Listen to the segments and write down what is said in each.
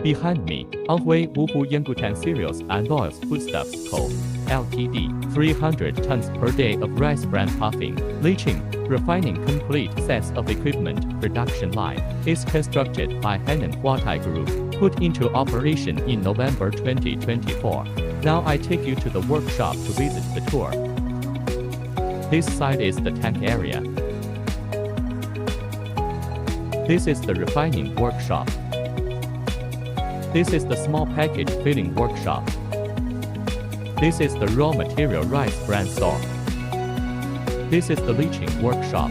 Behind me, Anhui Wuhu Yangutan Cereals and Oils Foodstuffs Co. Ltd. 300 tons per day of rice bran puffing, leaching, refining complete sets of equipment production line is constructed by Henan Huatai Group, put into operation in November 2024. Now I take you to the workshop to visit the tour. This side is the tank area. This is the refining workshop. This is the small package filling workshop. This is the raw material rice bran store. This is the leaching workshop.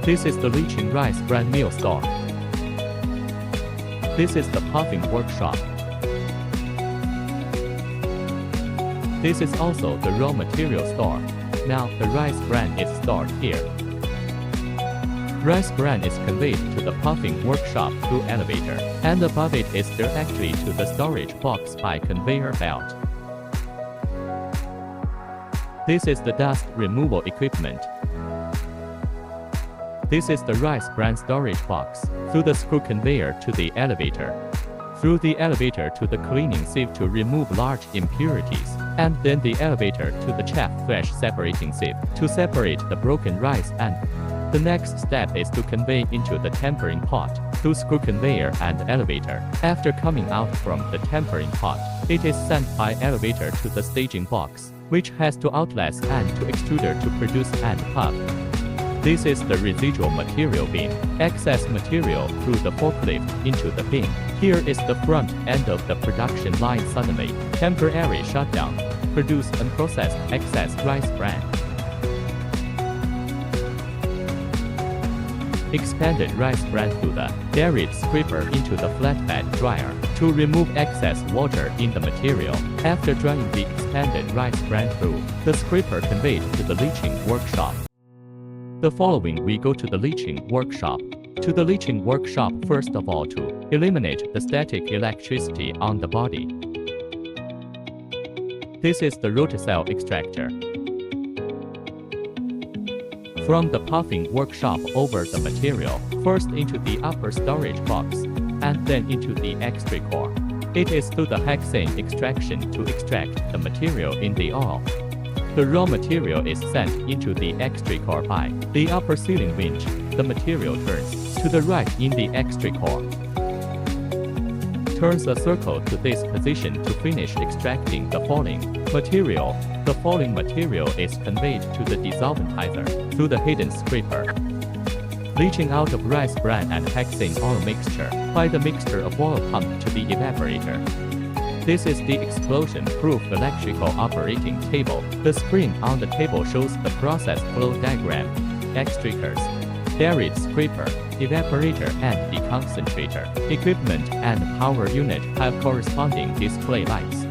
This is the leaching rice bran meal store. This is the puffing workshop. This is also the raw material store. Now the rice bran is stored here. Rice bran is conveyed to the puffing workshop through elevator, and above it is directly to the storage box by conveyor belt. This is the dust removal equipment. This is the rice bran storage box, through the screw conveyor to the elevator. Through the elevator to the cleaning sieve to remove large impurities, and then the elevator to the chaff flesh separating sieve to separate the broken rice, and the next step is to convey into the tempering pot through screw conveyor and elevator. After coming out from the tempering pot, it is sent by elevator to the staging box, which has two outlets and two extruder to produce and puff. This is the residual material bin, excess material through the forklift into the bin. Here is the front end of the production line suddenly, temporary shutdown, produce unprocessed excess rice bran. Expanded rice bran through the dairy scraper into the flatbed dryer to remove excess water in the material. After drying the expanded rice bran through the scraper conveyed to the leaching workshop. The following we go to the leaching workshop. To the leaching workshop first of all to eliminate the static electricity on the body. This is the rotocell extractor. From the puffing workshop over the material, first into the upper storage box, and then into the extruder core. It is through the hexane extraction to extract the material in the oil. The raw material is sent into the extruder core by the upper sealing winch. The material turns to the right in the extruder core. Turns a circle to this position to finish extracting the falling material. The falling material is conveyed to the dissolventizer through the hidden scraper. Leaching out of rice bran and hexane oil mixture by the mixture of oil pump to the evaporator. This is the explosion-proof electrical operating table. The screen on the table shows the process flow diagram. Extractors, dairy scraper, evaporator and deconcentrator, equipment and power unit have corresponding display lights.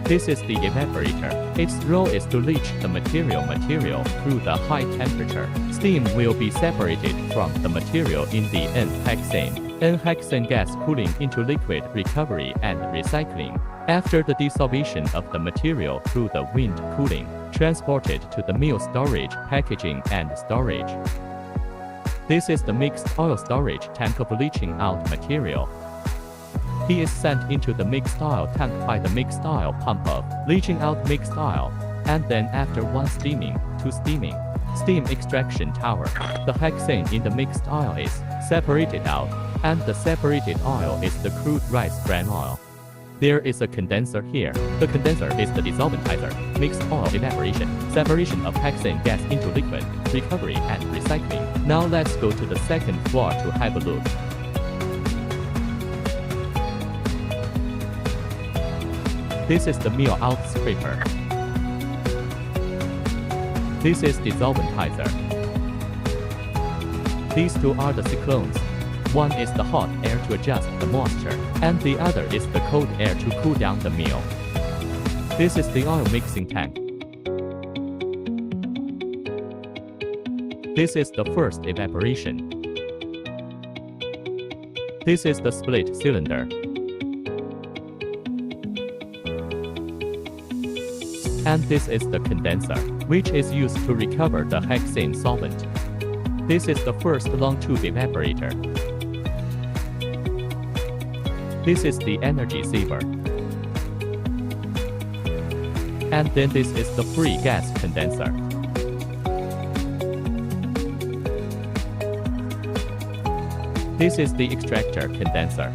This is the evaporator. Its role is to leach the material through the high temperature. Steam will be separated from the material in the N-hexane. N-hexane gas cooling into liquid recovery and recycling. After the dissolution of the material through the wind cooling, transported to the mill storage, packaging and storage. This is the mixed oil storage tank of leaching out material. He is sent into the mixed oil tank by the mixed oil pump of leaching out mixed oil, and then after one steaming, two steaming. Steam extraction tower. The hexane in the mixed oil is separated out, and the separated oil is the crude rice bran oil. There is a condenser here. The condenser is the dissolventizer, mixed oil evaporation, separation of hexane gas into liquid, recovery and recycling. Now let's go to the second floor to have a look. This is the mill out scraper. This is dissolventizer. These two are the cyclones. One is the hot air to adjust the moisture, and the other is the cold air to cool down the mill. This is the oil mixing tank. This is the first evaporation. This is the split cylinder. And this is the condenser, which is used to recover the hexane solvent. This is the first long tube evaporator. This is the energy saver. And then this is the free gas condenser. This is the extractor condenser.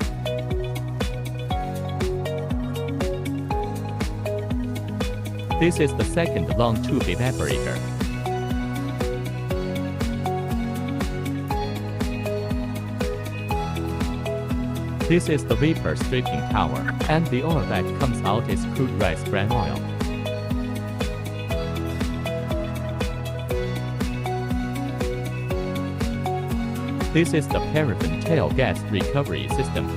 This is the second long tube evaporator. This is the vapor stripping tower, and the oil that comes out is crude rice bran oil. This is the paraffin tail gas recovery system.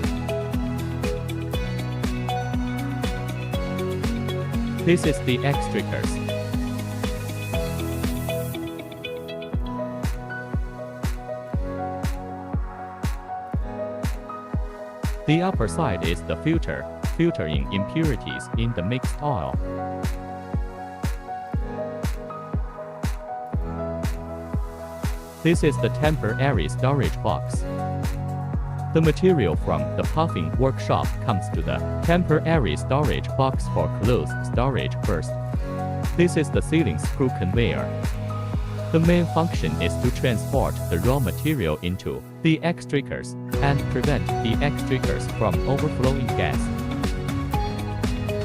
This is the extractors. The upper side is the filter, filtering impurities in the mixed oil. This is the temporary storage box. The material from the puffing workshop comes to the temporary storage box for closed storage first. This is the sealing screw conveyor. The main function is to transport the raw material into the extractors and prevent the extractors from overflowing gas.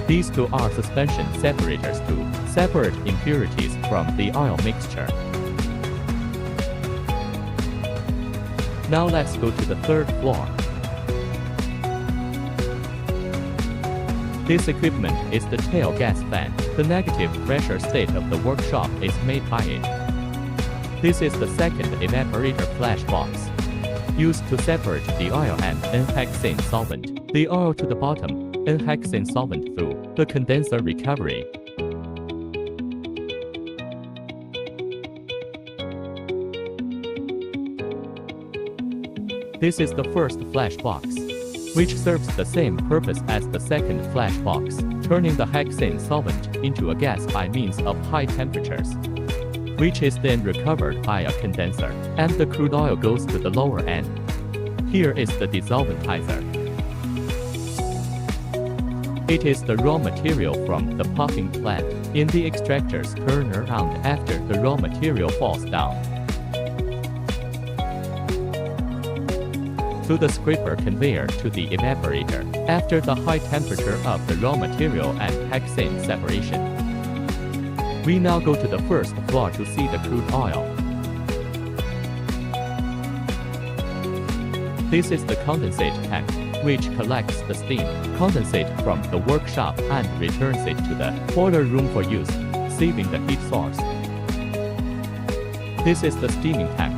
These two are suspension separators to separate impurities from the oil mixture. Now let's go to the third floor. This equipment is the tail gas fan. The negative pressure state of the workshop is made by it. This is the second evaporator flash box, used to separate the oil and N-hexane solvent. The oil to the bottom, N-hexane solvent through the condenser recovery. This is the first flash box, which serves the same purpose as the second flash box, turning the hexane solvent into a gas by means of high temperatures, which is then recovered by a condenser, and the crude oil goes to the lower end. Here is the dissolventizer. It is the raw material from the puffing plant. In the extractors turn around after the raw material falls down to the scraper conveyor to the evaporator, after the high temperature of the raw material and hexane separation. We now go to the first floor to see the crude oil. This is the condensate tank, which collects the steam condensate from the workshop and returns it to the boiler room for use, saving the heat source. This is the steaming tank,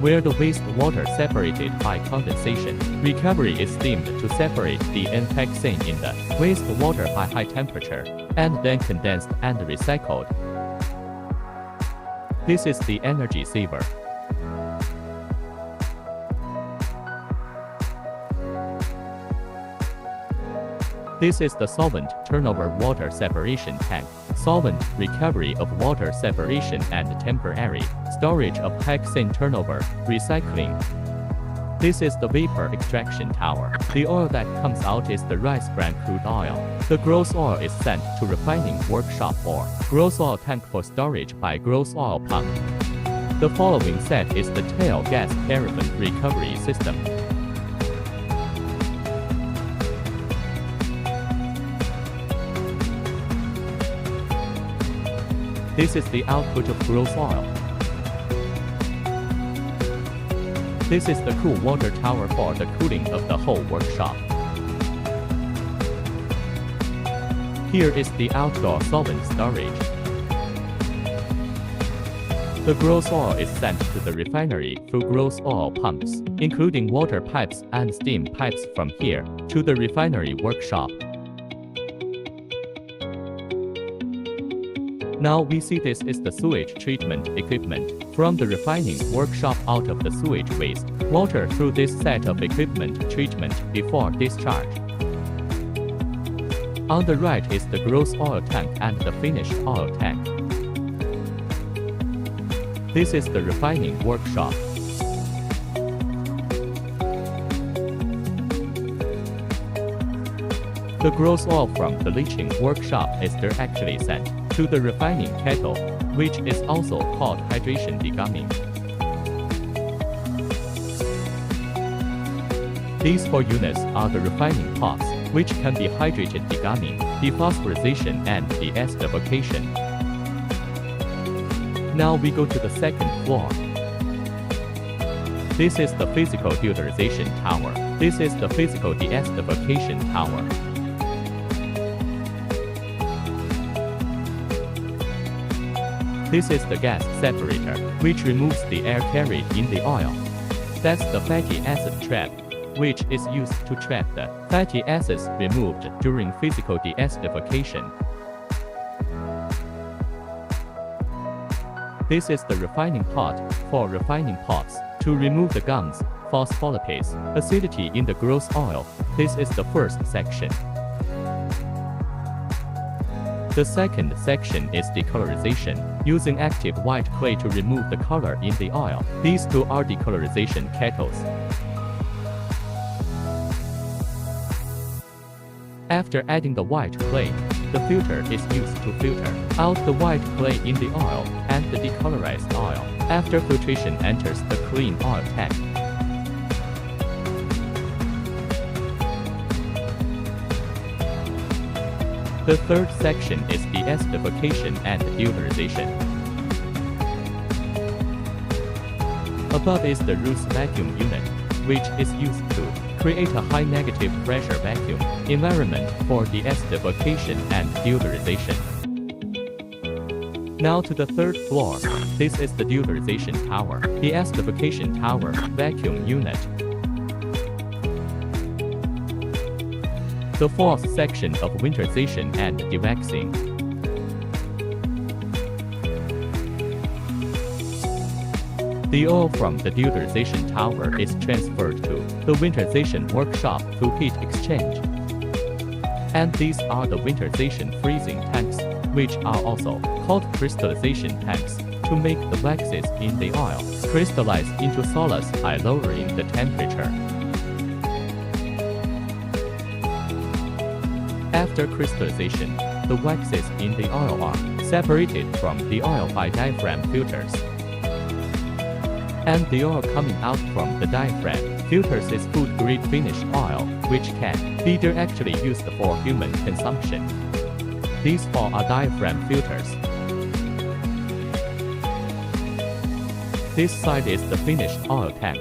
where the wastewater separated by condensation. Recovery is steamed to separate the N-hexane in the wastewater by high temperature, and then condensed and recycled. This is the energy saver. This is the solvent turnover water separation tank. Solvent recovery of water separation and temporary storage of hexane turnover, recycling. This is the vapor extraction tower. The oil that comes out is the rice bran crude oil. The gross oil is sent to refining workshop or gross oil tank for storage by gross oil pump. The following set is the tail gas paraffin recovery system. This is the output of gross oil. This is the cool water tower for the cooling of the whole workshop. Here is the outdoor solvent storage. The gross oil is sent to the refinery through gross oil pumps, including water pipes and steam pipes from here to the refinery workshop. Now we see this is the sewage treatment equipment. From the refining workshop out of the sewage waste, water through this set of equipment treatment before discharge. On the right is the gross oil tank and the finished oil tank. This is the refining workshop. The gross oil from the leaching workshop is directly sent to the refining kettle, which is also called hydration degumming. These 4 units are the refining pots, which can be hydrated degumming, dephosphorization, and deacidification. Now we go to the second floor. This is the physical deuterization tower. This is the physical deacidification tower. This is the gas separator, which removes the air carried in the oil. That's the fatty acid trap, which is used to trap the fatty acids removed during physical deacidification. This is the refining pot for refining pots to remove the gums, phospholipase, acidity in the gross oil. This is the first section. The second section is decolorization, using active white clay to remove the color in the oil. These 2 are decolorization kettles. After adding the white clay, the filter is used to filter out the white clay in the oil and the decolorized oil. After filtration enters the clean oil tank. The third section is deacidification and deuterization. Above is the Roos vacuum unit, which is used to create a high negative pressure vacuum environment for deacidification and deuterization. Now to the third floor. This is the deuterization tower, deacidification tower, vacuum unit. The fourth section of winterization and dewaxing. The oil from the deuterization tower is transferred to the winterization workshop through heat exchange. And these are the winterization freezing tanks, which are also called crystallization tanks, to make the waxes in the oil crystallize into solids by lowering the temperature. After crystallization, the waxes in the oil are separated from the oil by diaphragm filters. And the oil coming out from the diaphragm filters is food-grade finished oil, which can be directly used for human consumption. These 4 are diaphragm filters. This side is the finished oil tank.